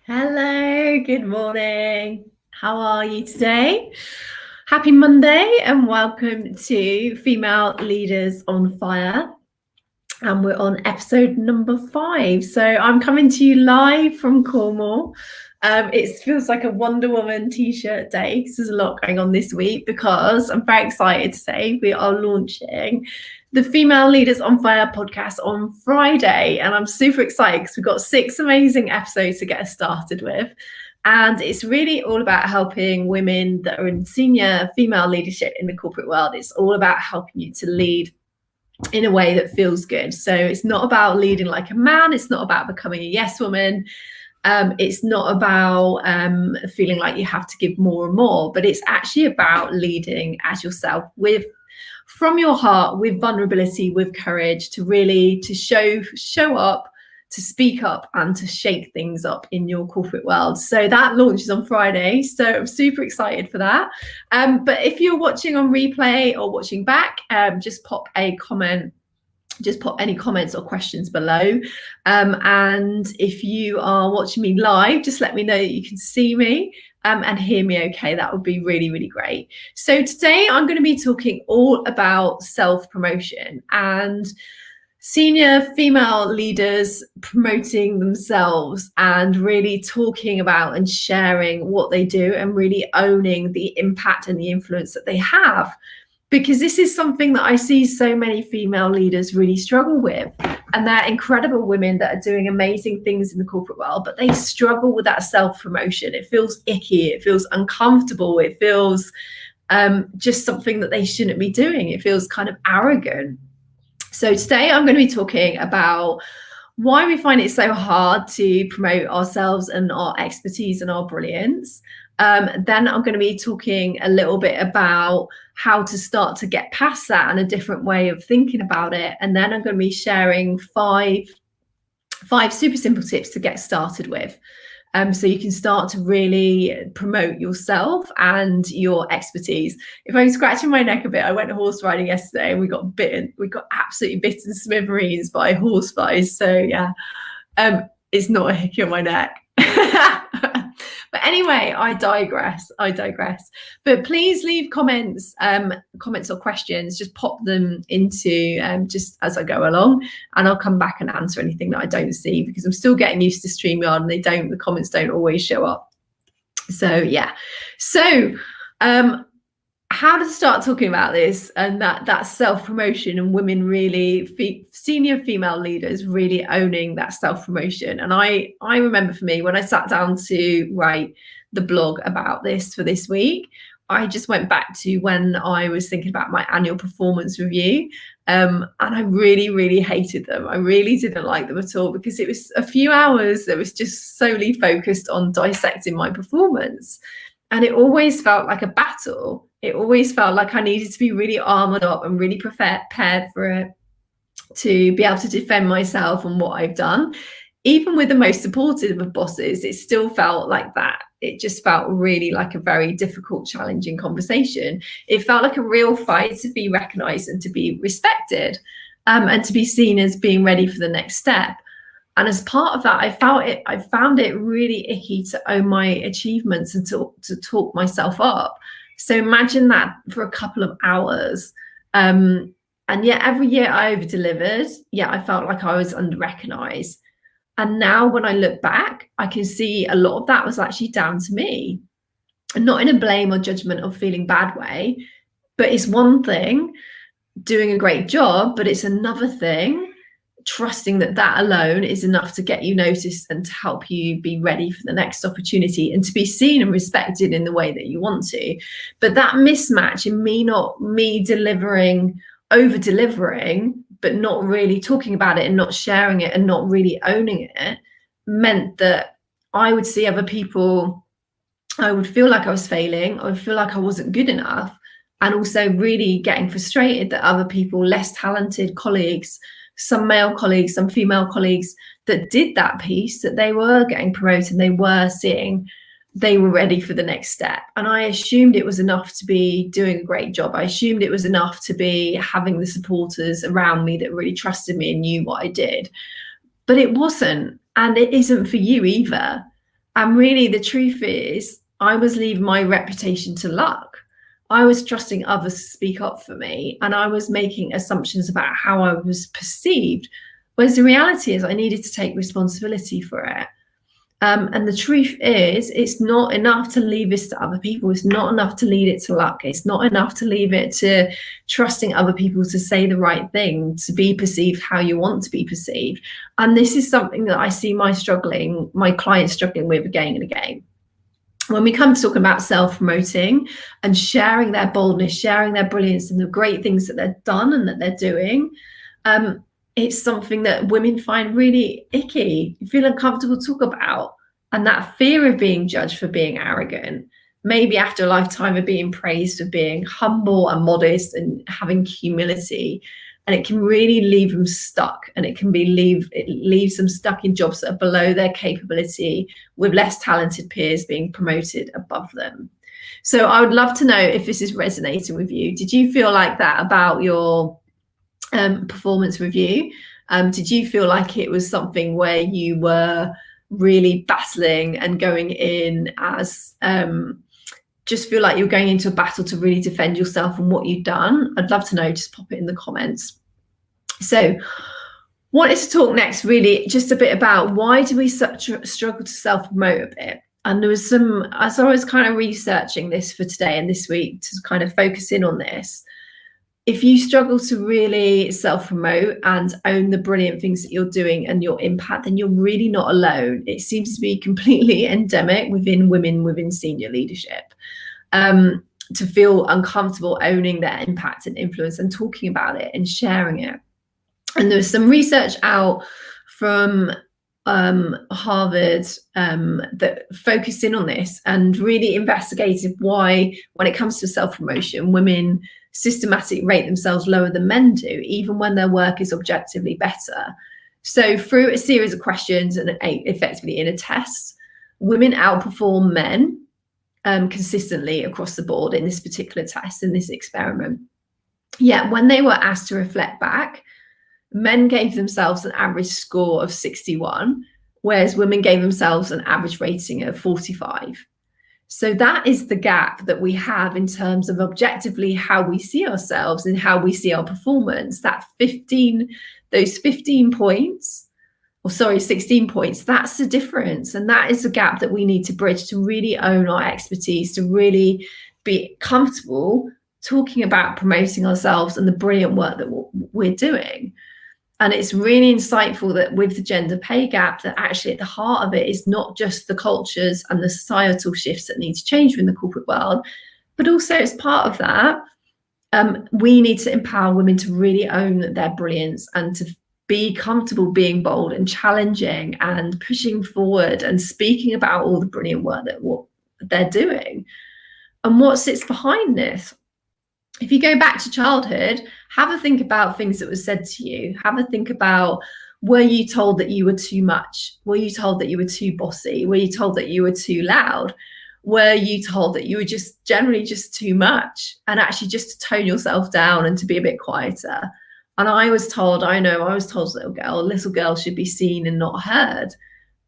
Hello, good morning. How are you today? Happy Monday and welcome to Female Leaders on Fire. And we're on episode number 5. So I'm coming to you live from Cornwall. It feels like a Wonder Woman t-shirt day because there's a lot going on this week, because I'm very excited to say we are launching the Female Leaders on Fire podcast on Friday. And I'm super excited because we've got 6 amazing episodes to get us started with. And it's really all about helping women that are in senior female leadership in the corporate world. It's all about helping you to lead in a way that feels good. So it's not about leading like a man. It's not about becoming a yes woman. It's not about feeling like you have to give more and more, but it's actually about leading as yourself, from your heart, with vulnerability, with courage, to really to show up, to speak up, and to shake things up in your corporate world. So that launches on Friday. So I'm super excited for that. But if you're watching on replay or watching back, just pop a comment. Just pop any comments or questions below. And if you are watching me live, just let me know that you can see me and hear me okay. That would be really, really great. So today I'm going to be talking all about self-promotion and senior female leaders promoting themselves and really talking about and sharing what they do and really owning the impact and the influence that they have. Because this is something that I see so many female leaders really struggle with. And they're incredible women that are doing amazing things in the corporate world, but they struggle with that self-promotion. It feels icky, it feels uncomfortable, it feels just something that they shouldn't be doing. It feels kind of arrogant. So today I'm going to be talking about why we find it so hard to promote ourselves and our expertise and our brilliance. Then I'm going to be talking a little bit about how to start to get past that and a different way of thinking about it. And then I'm going to be sharing five super simple tips to get started with. So you can start to really promote yourself and your expertise. If I'm scratching my neck a bit, I went horse riding yesterday and we got bitten. We got absolutely bitten smithereens by horse flies. So yeah, it's not a hickey on my neck. But anyway, I digress. But please leave comments or questions. Just pop them into just as I go along, and I'll come back and answer anything that I don't see, because I'm still getting used to StreamYard and the comments don't always show up. So yeah. So how to start talking about this and that self-promotion, and women really, senior female leaders really owning that self-promotion. And I remember for me, when I sat down to write the blog about this for this week, I just went back to when I was thinking about my annual performance review. And I really, really hated them. I really didn't like them at all, because it was a few hours that was just solely focused on dissecting my performance. And it always felt like a battle. It always felt like I needed to be really armored up and really prepared for it, to be able to defend myself and what I've done. Even with the most supportive of bosses, it still felt like that. It just felt really like a very difficult, challenging conversation. It felt like a real fight to be recognized and to be respected, and to be seen as being ready for the next step. And as part of that, I found it really icky to own my achievements and to talk myself up. So imagine that for a couple of hours. And yet every year I over-delivered. Yeah, I felt like I was under-recognized. And now when I look back, I can see a lot of that was actually down to me. And not in a blame or judgment or feeling bad way, but it's one thing doing a great job, but it's another thing trusting that alone is enough to get you noticed and to help you be ready for the next opportunity and to be seen and respected in the way that you want to. But that mismatch in me delivering, over delivering, but not really talking about it and not sharing it and not really owning it, meant that I would see other people, I would feel like I was failing, I would feel like I wasn't good enough, and also really getting frustrated that other people, less talented colleagues, some male colleagues, some female colleagues that did that piece, that they were getting promoted, they were seeing they were ready for the next step. And I assumed it was enough to be doing a great job. I assumed it was enough to be having the supporters around me that really trusted me and knew what I did. But it wasn't, and it isn't for you either. And really, the truth is, I was leaving my reputation to luck. I was trusting others to speak up for me, and I was making assumptions about how I was perceived. Whereas the reality is, I needed to take responsibility for it. And the truth is, it's not enough to leave this to other people. It's not enough to leave it to luck. It's not enough to leave it to trusting other people to say the right thing, to be perceived how you want to be perceived. And this is something that I see my clients struggling with again and again. When we come to talking about self-promoting and sharing their boldness, sharing their brilliance and the great things that they've done and that they're doing, it's something that women find really icky, feel uncomfortable to talk about. And that fear of being judged for being arrogant, maybe after a lifetime of being praised for being humble and modest and having humility, and it can really leave them stuck, and it leaves them stuck in jobs that are below their capability, with less talented peers being promoted above them. So I would love to know if this is resonating with you. Did you feel like that about your performance review? Did you feel like it was something where you were really battling and going in as just feel like you're going into a battle to really defend yourself and what you've done? I'd love to know. Just pop it in the comments. So wanted to talk next really just a bit about why do we struggle to self-promote a bit. And there was as I was kind of researching this for today and this week to kind of focus in on this, if you struggle to really self-promote and own the brilliant things that you're doing and your impact, then you're really not alone. It seems to be completely endemic within women within senior leadership, to feel uncomfortable owning their impact and influence and talking about it and sharing it. And there's some research out from Harvard that focused in on this and really investigated why, when it comes to self-promotion, women systematically rate themselves lower than men do, even when their work is objectively better. So through a series of questions and effectively in a test, women outperform men consistently across the board in this particular test, in this experiment. Yet when they were asked to reflect back, men gave themselves an average score of 61, whereas women gave themselves an average rating of 45. So that is the gap that we have in terms of objectively how we see ourselves and how we see our performance. Those 16 points, that's the difference. And that is the gap that we need to bridge to really own our expertise, to really be comfortable talking about promoting ourselves and the brilliant work that we're doing. And it's really insightful that with the gender pay gap, that actually at the heart of it is not just the cultures and the societal shifts that need to change in the corporate world, but also as part of that, we need to empower women to really own their brilliance and to be comfortable being bold and challenging and pushing forward and speaking about all the brilliant work that what they're doing and what sits behind this. If you go back to childhood, have a think about things that were said to you. Have a think about, were you told that you were too much? Were you told that you were too bossy? Were you told that you were too loud? Were you told that you were just generally just too much, and actually just to tone yourself down and to be a bit quieter? And I was told as a little girl should be seen and not heard.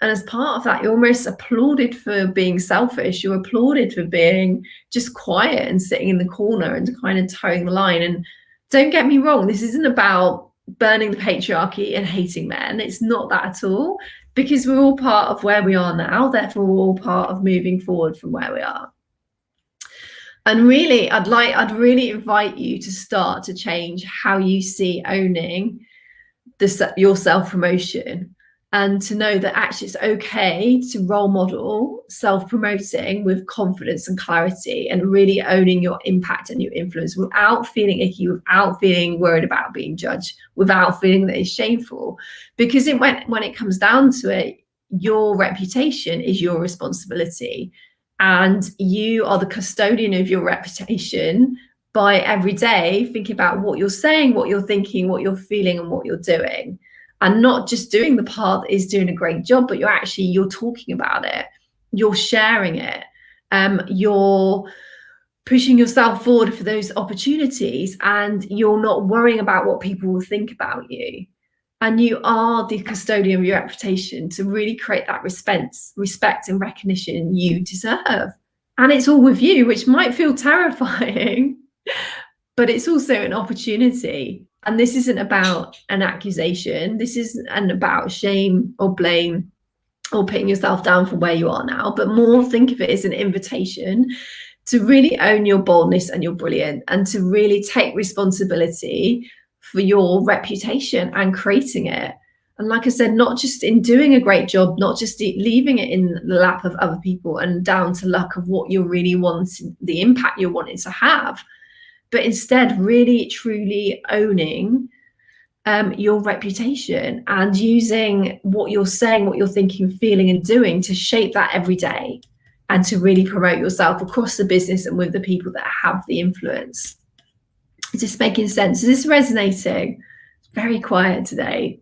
And as part of that, you're almost applauded for being selfish. You're applauded for being just quiet and sitting in the corner and kind of towing the line. And don't get me wrong, this isn't about burning the patriarchy and hating men. It's not that at all, because we're all part of where we are now. Therefore, we're all part of moving forward from where we are. And really, I'd really invite you to start to change how you see owning your self-promotion, and to know that actually it's okay to role model self-promoting with confidence and clarity and really owning your impact and your influence without feeling icky, without feeling worried about being judged, without feeling that it's shameful. Because when it comes down to it, your reputation is your responsibility, and you are the custodian of your reputation by every day thinking about what you're saying, what you're thinking, what you're feeling, and what you're doing. And not just doing the part that is doing a great job, but you're talking about it, you're sharing it, you're pushing yourself forward for those opportunities, and you're not worrying about what people will think about you. and you are the custodian of your reputation to really create that respect and recognition you deserve. And it's all with you, which might feel terrifying, but it's also an opportunity. And this isn't about an accusation. This isn't about shame or blame or putting yourself down for where you are now, but more think of it as an invitation to really own your boldness and your brilliance, and to really take responsibility for your reputation and creating it. And like I said, not just in doing a great job, not just leaving it in the lap of other people and down to luck of what you're really wanting, the impact you're wanting to have, but instead really truly owning your reputation and using what you're saying, what you're thinking, feeling, and doing to shape that every day, and to really promote yourself across the business and with the people that have the influence. Is this making sense? Is this resonating? It's very quiet today.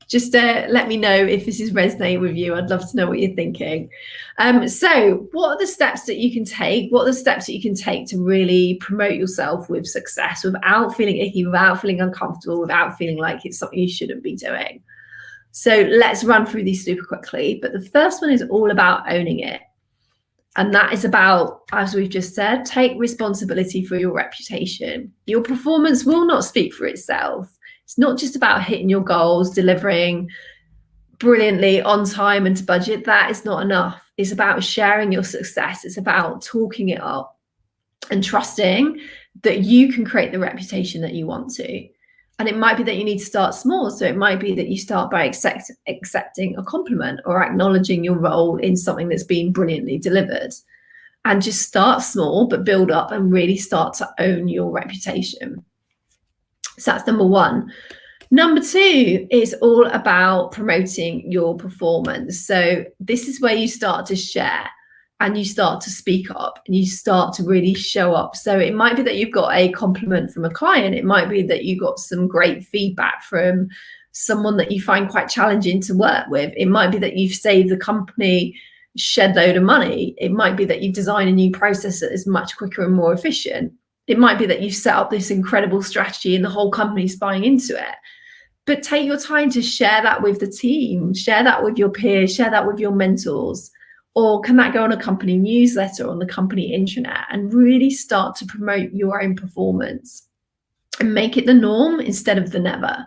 Just let me know if this is resonating with you. I'd love to know what you're thinking. So what are the steps that you can take? What are the steps that you can take to really promote yourself with success without feeling icky, without feeling uncomfortable, without feeling like it's something you shouldn't be doing? So let's run through these super quickly. But the first one is all about owning it. And that is about, as we've just said, take responsibility for your reputation. Your performance will not speak for itself. It's not just about hitting your goals, delivering brilliantly on time and to budget. That is not enough. It's about sharing your success. It's about talking it up and trusting that you can create the reputation that you want to. And it might be that you need to start small. So it might be that you start by accepting a compliment or acknowledging your role in something that's been brilliantly delivered. And just start small, but build up and really start to own your reputation. So that's number one. Number two is all about promoting your performance. So this is where you start to share and you start to speak up and you start to really show up. So it might be that you've got a compliment from a client. It might be that you got some great feedback from someone that you find quite challenging to work with. It might be that you've saved the company a shed load of money. It might be that you've designed a new process that is much quicker and more efficient. It might be that you've set up this incredible strategy and the whole company's buying into it. But take your time to share that with the team, share that with your peers, share that with your mentors. Or can that go on a company newsletter, on the company intranet, and really start to promote your own performance and make it the norm instead of the never.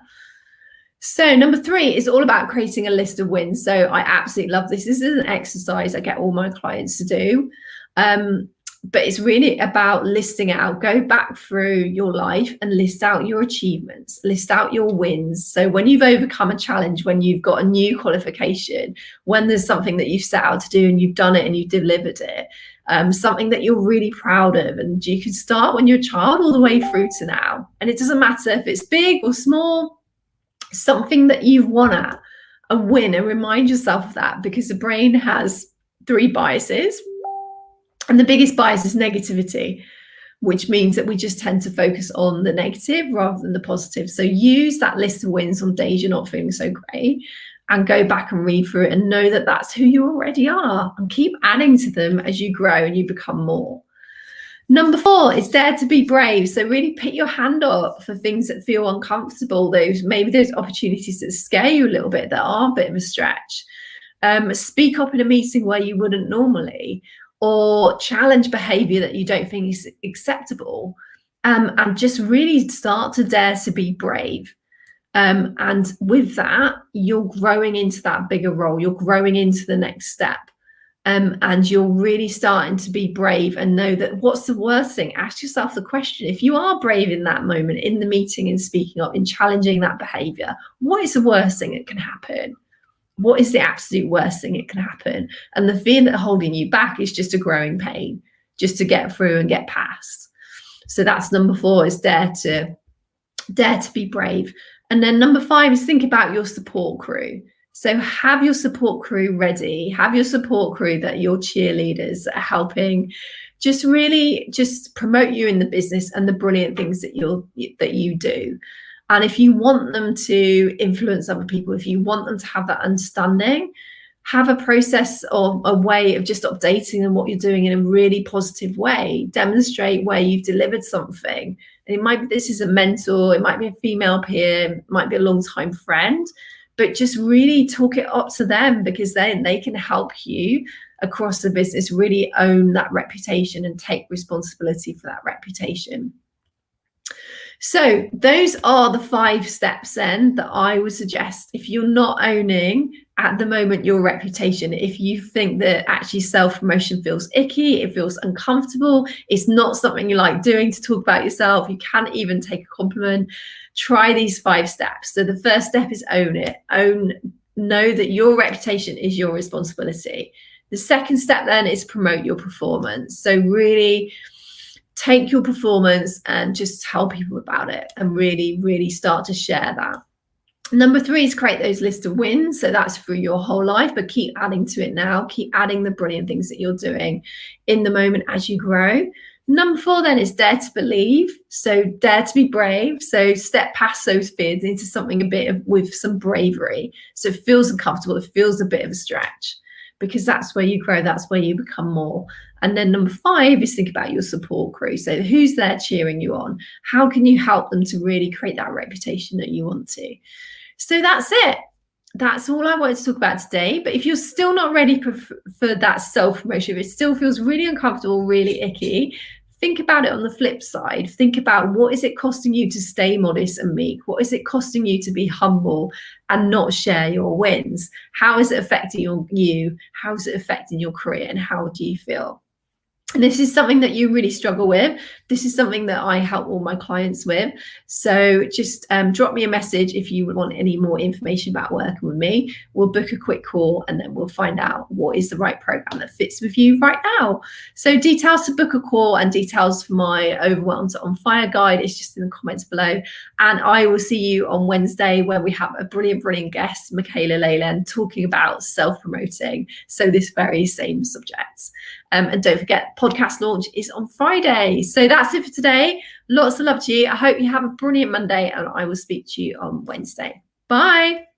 So number three is all about creating a list of wins. So I absolutely love this. This is an exercise I get all my clients to do. But it's really about listing out, go back through your life and list out your achievements, list out your wins. So when you've overcome a challenge, when you've got a new qualification, when there's something that you've set out to do and you've done it and you've delivered it, something that you're really proud of. And you can start when you're a child all the way through to now. And it doesn't matter if it's big or small, something that you've won at, a win, and remind yourself of that, because the brain has three biases. And the biggest bias is negativity, which means that we just tend to focus on the negative rather than the positive. So use that list of wins on days you're not feeling so great and go back and read through it and know that that's who you already are, and keep adding to them as you grow and you become more. Number four is dare to be brave. So really put your hand up for things that feel uncomfortable, maybe those opportunities that scare you a little bit, that are a bit of a stretch. Speak up in a meeting where you wouldn't normally, or challenge behavior that you don't think is acceptable, and just really start to dare to be brave. And with that, you're growing into that bigger role. You're growing into the next step. And you're really starting to be brave and know that what's the worst thing? Ask yourself the question, if you are brave in that moment, in the meeting, and speaking up, in challenging that behavior, what is the worst thing that can happen? What is the absolute worst thing that can happen? And the fear that holding you back is just a growing pain, just to get through and get past. So that's number four, is dare to be brave. And then number five is think about your support crew. So have your support crew ready, have your support crew that your cheerleaders are helping just really just promote you in the business and the brilliant things that you do. And if you want them to influence other people, if you want them to have that understanding, have a process or a way of just updating on what you're doing in a really positive way. Demonstrate where you've delivered something. And it might be, this is a mentor, it might be a female peer, it might be a long-time friend, but just really talk it up to them, because then they can help you across the business really own that reputation and take responsibility for that reputation. So those are the 5 steps then that I would suggest if you're not owning at the moment your reputation. If you think that actually self-promotion feels icky, it feels uncomfortable, it's not something you like doing to talk about yourself, you can't even take a compliment, try these 5 steps. So the first step is own it. Know that your reputation is your responsibility. The second step then is promote your performance. So really take your performance and just tell people about it and really, really start to share that. Number 3 is create those lists of wins. So that's for your whole life, but keep adding to it now. Keep adding the brilliant things that you're doing in the moment as you grow. Number 4 then is dare to believe. So dare to be brave. So step past those fears into something with some bravery. So it feels uncomfortable. It feels a bit of a stretch, because that's where you grow. That's where you become more. And then number 5 is think about your support crew. So who's there cheering you on? How can you help them to really create that reputation that you want to? So that's it. That's all I wanted to talk about today. But if you're still not ready for that self-promotion, if it still feels really uncomfortable, really icky, think about it on the flip side. Think about, what is it costing you to stay modest and meek? What is it costing you to be humble and not share your wins? How is it affecting you? How is it affecting your career? And how do you feel? And this is something that you really struggle with. This is something that I help all my clients with. So just drop me a message if you would want any more information about working with me. We'll book a quick call and then we'll find out what is the right program that fits with you right now. So details to book a call and details for my Overwhelmed on Fire guide is just in the comments below. And I will see you on Wednesday, where we have a brilliant, brilliant guest, Michaela Leyland, talking about self-promoting. So this very same subject. And don't forget, podcast launch is on Friday. So that's it for today. Lots of love to you. I hope you have a brilliant Monday, and I will speak to you on Wednesday. Bye.